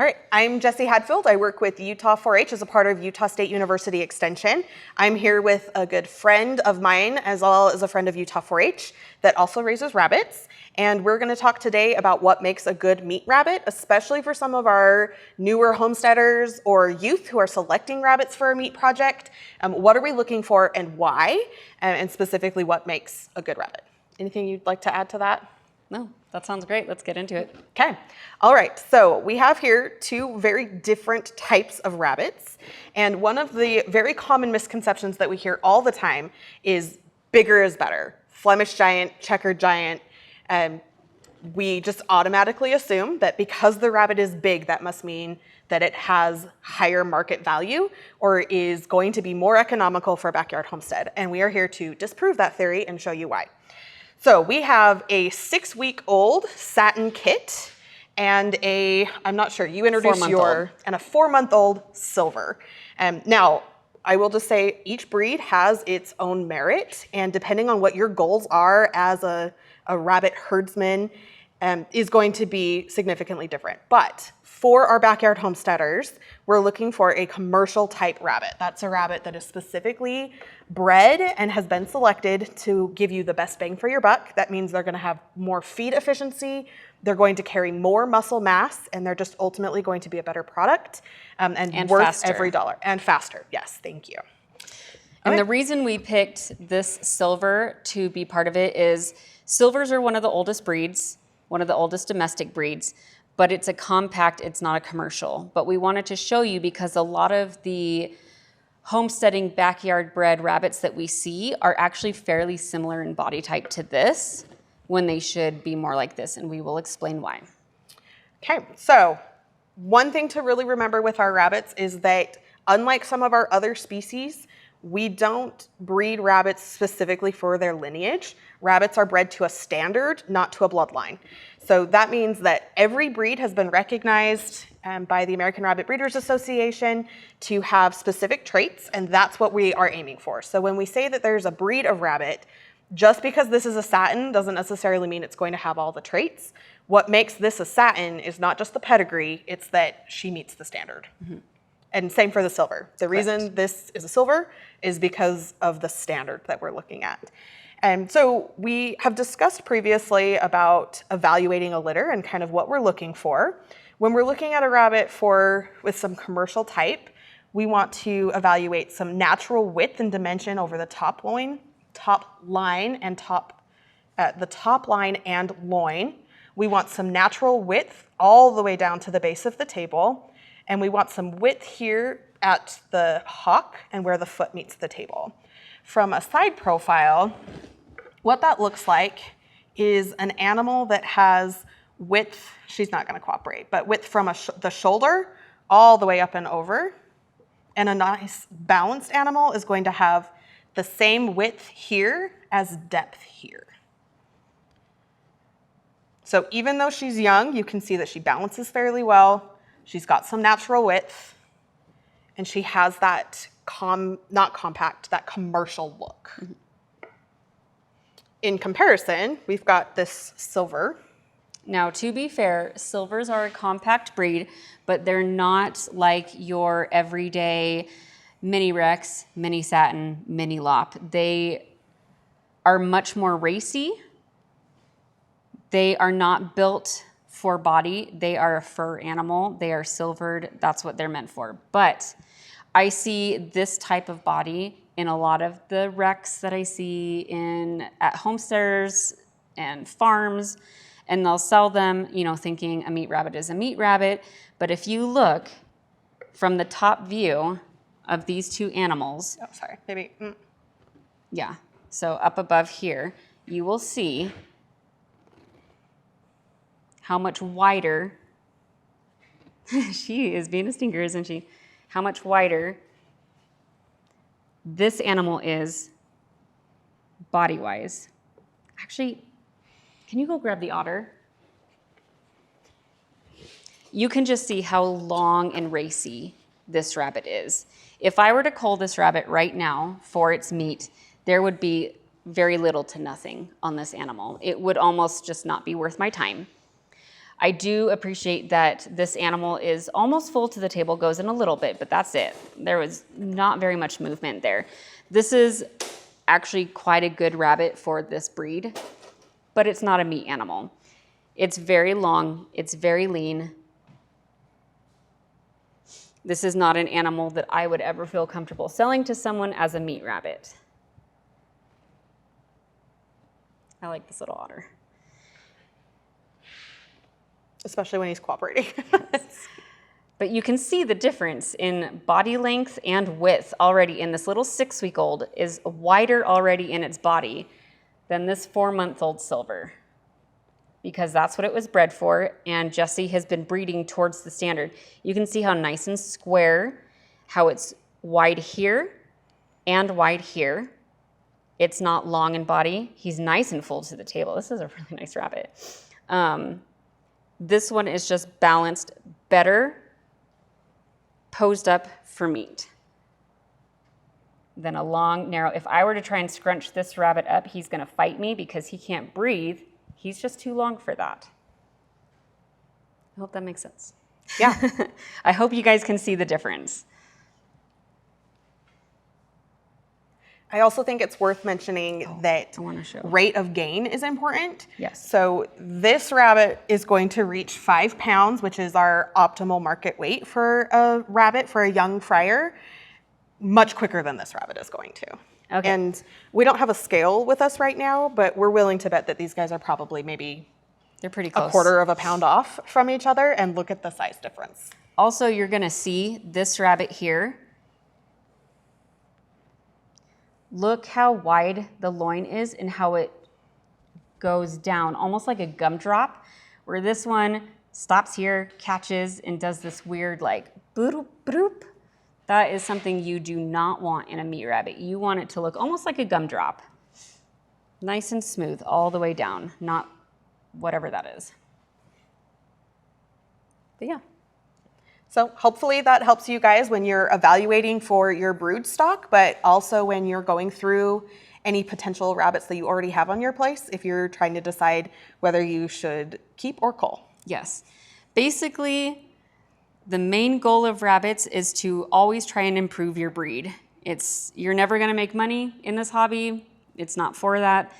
All right, I'm Jessie Hadfield. I work with Utah 4-H as a part of Utah State University Extension. I'm here with a good friend of mine as well as a friend of Utah 4-H that also raises rabbits. And we're gonna talk today about what makes a good meat rabbit, especially for some of our newer homesteaders or youth who are selecting rabbits for a meat project. What are we looking for and why? And specifically what makes a good rabbit? Anything you'd like to add to that? No, that sounds great. Let's get into it. Okay. All right. So we have here two very different types of rabbits. And one of the very common misconceptions that we hear all the time is bigger is better. Flemish giant, checkered giant. We just automatically assume that because the rabbit is big, that must mean that it has higher market value or is going to be more economical for a backyard homestead. And we are here to disprove that theory and show you why. So we have a 6-week-old satin kit and I'm not sure, you introduced and a 4-month-old silver. Now, I will just say each breed has its own merit, and depending on what your goals are as a rabbit herdsman is going to be significantly different. But for our backyard homesteaders, we're looking for a commercial type rabbit. That's a rabbit that is specifically bred and has been selected to give you the best bang for your buck. That means they're gonna have more feed efficiency, they're going to carry more muscle mass, and they're just ultimately going to be a better product and worth faster. Every dollar. And faster, yes, thank you. And the reason we picked this silver to be part of it is silvers are one of the oldest breeds, one of the oldest domestic breeds, but it's a compact, it's not a commercial. But we wanted to show you because a lot of the homesteading backyard bred rabbits that we see are actually fairly similar in body type to this when they should be more like this, and we will explain why. Okay, so one thing to really remember with our rabbits is that unlike some of our other species, we don't breed rabbits specifically for their lineage. Rabbits are bred to a standard, not to a bloodline. So that means that every breed has been recognized by the American Rabbit Breeders Association to have specific traits, and that's what we are aiming for. So when we say that there's a breed of rabbit, just because this is a satin doesn't necessarily mean it's going to have all the traits. What makes this a satin is not just the pedigree, it's that she meets the standard. Mm-hmm. And same for the silver. The reason this is a silver is because of the standard that we're looking at. And so we have discussed previously about evaluating a litter and kind of what we're looking for. When we're looking at a rabbit with some commercial type, we want to evaluate some natural width and dimension over the top line and loin. We want some natural width all the way down to the base of the table. And we want some width here at the hock and where the foot meets the table. From a side profile, what that looks like is an animal that has width, she's not gonna cooperate, but width from the shoulder all the way up and over. And a nice balanced animal is going to have the same width here as depth here. So even though she's young, you can see that she balances fairly well. She's got some natural width, and she has that not compact, that commercial look. Mm-hmm. In comparison, we've got this silver. Now, to be fair, silvers are a compact breed, but they're not like your everyday mini Rex, mini Satin, mini Lop. They are much more racy. They are not built for body. They are a fur animal. They are silvered. That's what they're meant for. But I see this type of body in a lot of the Rex that I see at homesteaders and farms, and they'll sell them, thinking a meat rabbit is a meat rabbit. But if you look from the top view of these two animals. Oh, sorry, maybe. Yeah, so up above here, you will see how much wider, she is being a stinker, isn't she? How much wider this animal is body-wise. Actually, can you go grab the otter? You can just see how long and racy this rabbit is. If I were to cull this rabbit right now for its meat, there would be very little to nothing on this animal. It would almost just not be worth my time. I do appreciate that this animal is almost full to the table, goes in a little bit, but that's it. There was not very much movement there. This is actually quite a good rabbit for this breed, but it's not a meat animal. It's very long, it's very lean. This is not an animal that I would ever feel comfortable selling to someone as a meat rabbit. I like this little otter. Especially when he's cooperating. But you can see the difference in body length and width already in this little 6-week-old is wider already in its body than this 4-month-old silver, because that's what it was bred for, and Jessie has been breeding towards the standard. You can see how nice and square, how it's wide here and wide here. It's not long in body. He's nice and full to the table. This is a really nice rabbit. This one is just balanced better, posed up for meat than a long, narrow. If I were to try and scrunch this rabbit up, he's gonna fight me because he can't breathe. He's just too long for that. I hope that makes sense. Yeah. I hope you guys can see the difference. I also think it's worth mentioning that I wanna show. rate of gain is important. Yes. So this rabbit is going to reach 5 pounds, which is our optimal market weight for a rabbit, for a young fryer, much quicker than this rabbit is going to. Okay. And we don't have a scale with us right now, but we're willing to bet that these guys are probably maybe They're pretty close. a quarter of a pound off from each other, and look at the size difference. Also, you're gonna see this rabbit here. Look how wide the loin is and how it goes down, almost like a gumdrop, where this one stops here, catches, and does this weird like boop, boop. That is something you do not want in a meat rabbit. You want it to look almost like a gumdrop. Nice and smooth all the way down, not whatever that is. But yeah. So hopefully that helps you guys when you're evaluating for your brood stock, but also when you're going through any potential rabbits that you already have on your place, if you're trying to decide whether you should keep or cull. Yes. Basically, the main goal of rabbits is to always try and improve your breed. You're never gonna make money in this hobby. It's not for that.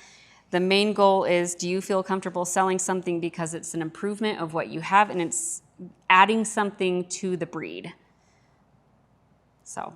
The main goal is, do you feel comfortable selling something because it's an improvement of what you have and it's adding something to the breed? So